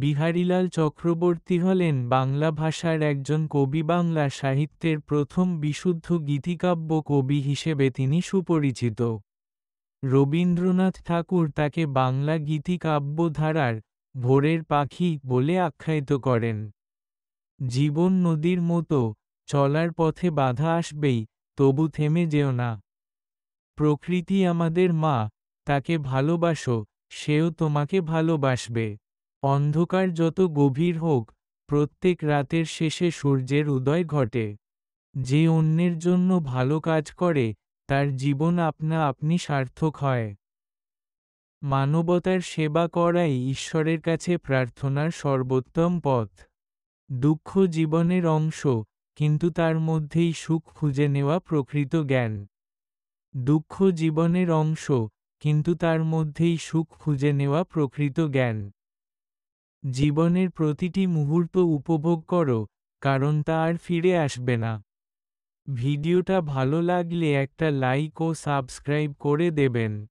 বিহারীলাল চক্রবর্তী হলেন বাংলা ভাষার একজন কবি। বাংলা সাহিত্যের প্রথম বিশুদ্ধ গীতিকাব্য কবি হিসেবে তিনি সুপরিচিত। রবীন্দ্রনাথ ঠাকুর তাকে বাংলা গীতিকাব্য ধারার ভোরের পাখি বলে আখ্যায়িত করেন। জীবন নদীর মতো, চলার পথে বাধা আসবেই, তবু থেমে যেও না। প্রকৃতি আমাদের মা, তাকে ভালোবাসো, সেও তোমাকে ভালোবাসবে। অন্ধকার যত গভীর হোক, প্রত্যেক রাতের শেষে সূর্যের উদয় ঘটে। যে অন্যের জন্য ভালো কাজ করে, তার জীবন আপনা আপনি সার্থক হয়। মানবতার সেবা করাই ঈশ্বরের কাছে প্রার্থনার সর্বোত্তম পথ। দুঃখ জীবনের অংশ, কিন্তু তার মধ্যেই সুখ খুঁজে নেওয়া প্রকৃত জ্ঞান। দুঃখ জীবনের অংশ, কিন্তু তার মধ্যেই সুখ খুঁজে নেওয়া প্রকৃত জ্ঞান। জীবনের প্রতিটি মুহূর্ত উপভোগ করো, কারণ তা আর ফিরে আসবে না। ভিডিওটা ভালো লাগলে একটা লাইক ও সাবস্ক্রাইব করে দেবেন।